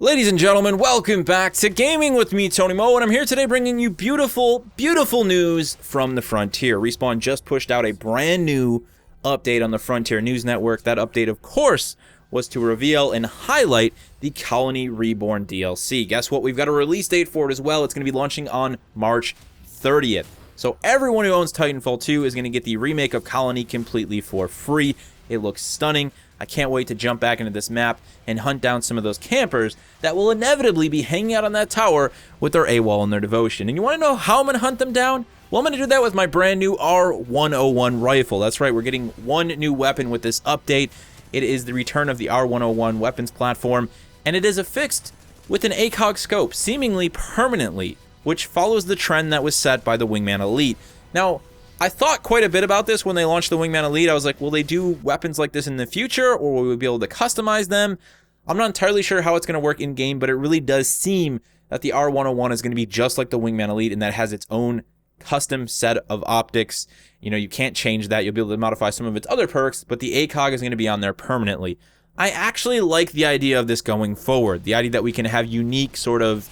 Ladies and gentlemen, welcome back to Gaming with me, Tony Mo, and I'm here today bringing you beautiful, beautiful news from the Frontier. Respawn just pushed out a brand new update on the Frontier News Network. That update, of course, was to reveal and highlight the Colony Reborn DLC. Guess what? We've got a release date for it as well. It's going to be launching on March 30th. So everyone who owns Titanfall 2 is going to get the remake of Colony completely for free. It looks stunning. I can't wait to jump back into this map and hunt down some of those campers that will inevitably be hanging out on that tower with their AWOL and their devotion. And you want to know how I'm going to hunt them down? Well, I'm going to do that with my brand new R-101 rifle. That's right, we're getting one new weapon with this update. It is the return of the R-101 weapons platform, and it is affixed with an ACOG scope, seemingly permanently, which follows the trend that was set by the Wingman Elite. Now, I thought quite a bit about this when they launched the Wingman Elite. I was like, will they do weapons like this in the future, or will we be able to customize them? I'm not entirely sure how it's going to work in-game, but it really does seem that the R-101 is going to be just like the Wingman Elite, and that has its own custom set of optics. You know, you can't change that. You'll be able to modify some of its other perks, but the ACOG is going to be on there permanently. I actually like the idea of this going forward. The idea that we can have unique sort of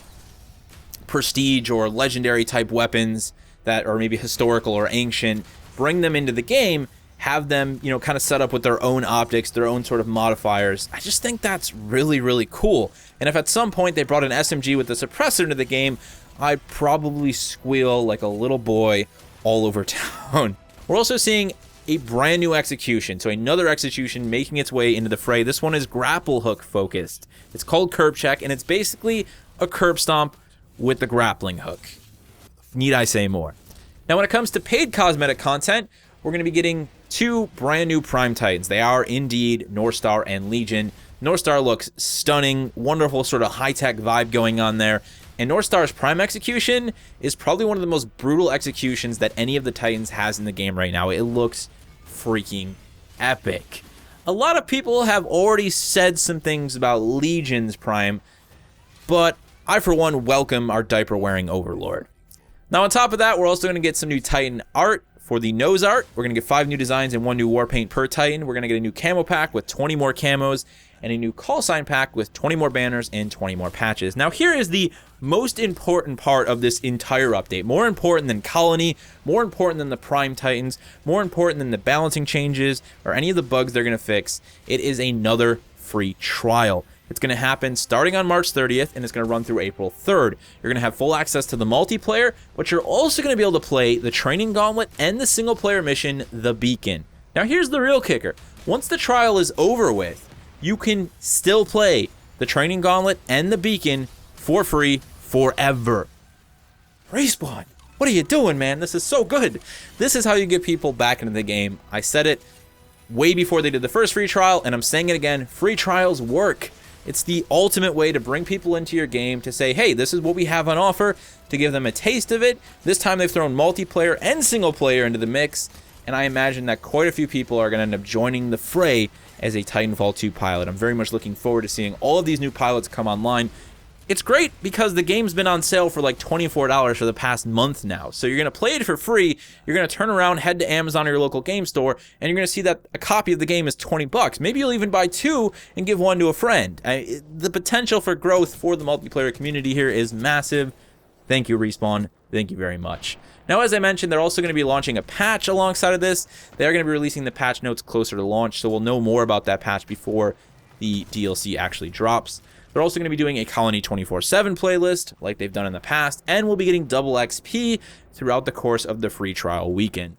prestige or legendary type weapons that are maybe historical or ancient, bring them into the game, have them, you know, kind of set up with their own optics, their own sort of modifiers. I just think that's really, really cool. And if at some point they brought an SMG with a suppressor into the game, I'd probably squeal like a little boy all over town. We're also seeing a brand new execution, so another execution making its way into the fray. This one is grapple hook focused. It's called Curb Check, and it's basically a curb stomp with the grappling hook. Need I say more? Now, when it comes to paid cosmetic content, we're going to be getting two brand new Prime Titans. They are indeed Northstar and Legion. Northstar looks stunning, wonderful sort of high-tech vibe going on there. And Northstar's Prime execution is probably one of the most brutal executions that any of the Titans has in the game right now. It looks freaking epic. A lot of people have already said some things about Legion's Prime, but I, for one, welcome our diaper-wearing Overlord. Now, on top of that, we're also going to get some new Titan art for the nose art. We're going to get 5 new designs and 1 new war paint per Titan. We're going to get a new camo pack with 20 more camos and a new call sign pack with 20 more banners and 20 more patches. Now, here is the most important part of this entire update. More important than Colony, more important than the Prime Titans, more important than the balancing changes or any of the bugs they're going to fix. It is another free trial. It's going to happen starting on March 30th, and it's going to run through April 3rd. You're going to have full access to the multiplayer, but you're also going to be able to play the training gauntlet and the single-player mission, The Beacon. Now, here's the real kicker. Once the trial is over with, you can still play the training gauntlet and The Beacon for free forever. Respawn, what are you doing, man? This is so good. This is how you get people back into the game. I said it way before they did the first free trial, and I'm saying it again. Free trials work. It's the ultimate way to bring people into your game, to say, hey, this is what we have on offer, to give them a taste of it. This time they've thrown multiplayer and single player into the mix, and I imagine that quite a few people are going to end up joining the fray as a Titanfall 2 pilot. I'm very much looking forward to seeing all of these new pilots come online. It's great because the game's been on sale for like $24 for the past month now. So you're going to play it for free. You're going to turn around, head to Amazon or your local game store, and you're going to see that a copy of the game is $20. Maybe you'll even buy 2 and give 1 to a friend. The potential for growth for the multiplayer community here is massive. Thank you, Respawn. Thank you very much. Now, as I mentioned, they're also going to be launching a patch alongside of this. They are going to be releasing the patch notes closer to launch, so we'll know more about that patch before the DLC actually drops. They're also going to be doing a Colony 24/7 playlist like they've done in the past, and we'll be getting double XP throughout the course of the free trial weekend.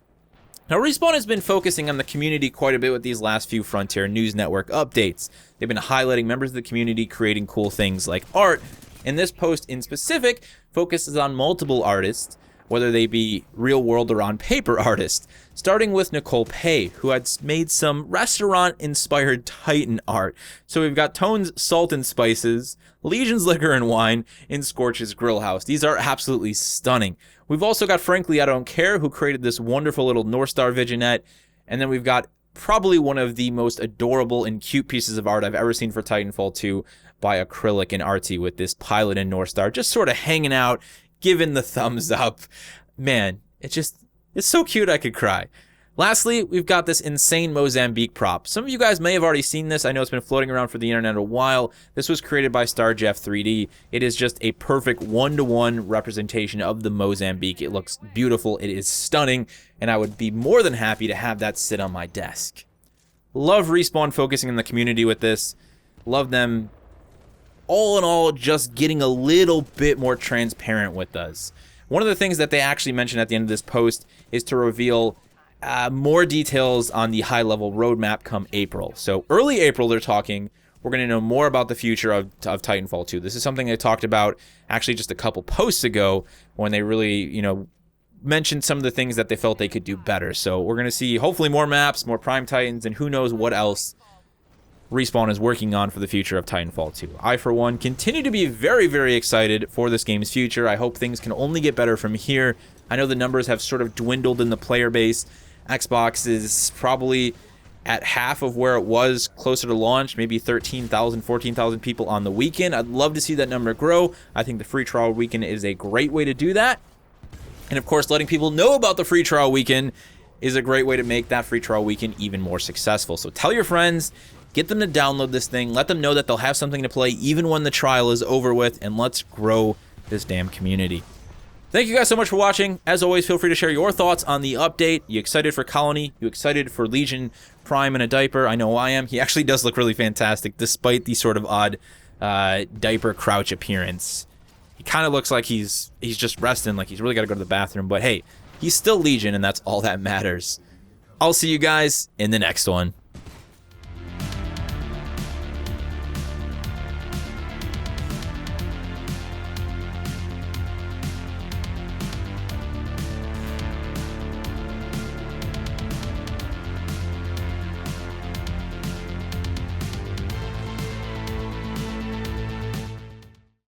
Now, Respawn has been focusing on the community quite a bit with these last few Frontier News Network updates. They've been highlighting members of the community creating cool things like art, and this post in specific focuses on multiple artists, whether they be real-world or on-paper artists, starting with Nicole Pay, who had made some restaurant-inspired Titan art. So we've got Tone's Salt and Spices, Legion's Liquor and Wine, and Scorch's Grill House. These are absolutely stunning. We've also got Frankly I Don't Care, who created this wonderful little Northstar vignette, and then we've got probably one of the most adorable and cute pieces of art I've ever seen for Titanfall 2 by Acrylic and Artsy, with this pilot and Northstar just sort of hanging out, giving the thumbs up. Man, it's so cute I could cry. Lastly, we've got this insane Mozambique prop. Some of you guys may have already seen this. I know it's been floating around for the internet a while. This was created by Starjeff 3D. It is just a perfect one-to-one representation of the Mozambique. It looks beautiful. It is stunning, and I would be more than happy to have that sit on my desk. Love Respawn focusing on the community with this. Love them, all in all, just getting a little bit more transparent with us. One of the things that they actually mentioned at the end of this post is to reveal more details on the high-level roadmap come April. So early April, they're talking. We're going to know more about the future of Titanfall 2. This is something they talked about actually just a couple posts ago when they really, mentioned some of the things that they felt they could do better. So we're going to see hopefully more maps, more Prime Titans, and who knows what else Respawn is working on for the future of Titanfall 2. I, for one, continue to be very, very excited for this game's future. I hope things can only get better from here. I know the numbers have sort of dwindled in the player base. Xbox is probably at half of where it was closer to launch, maybe 13,000, 14,000 people on the weekend. I'd love to see that number grow. I think the free trial weekend is a great way to do that. And of course, letting people know about the free trial weekend is a great way to make that free trial weekend even more successful. So tell your friends, get them to download this thing, let them know that they'll have something to play even when the trial is over with, and let's grow this damn community. Thank you guys so much for watching. As always, feel free to share your thoughts on the update. You excited for Colony? You excited for Legion Prime in a diaper? I know I am. He actually does look really fantastic, despite the sort of odd diaper crouch appearance. He kind of looks like he's just resting, like he's really got to go to the bathroom. But hey, he's still Legion, and that's all that matters. I'll see you guys in the next one.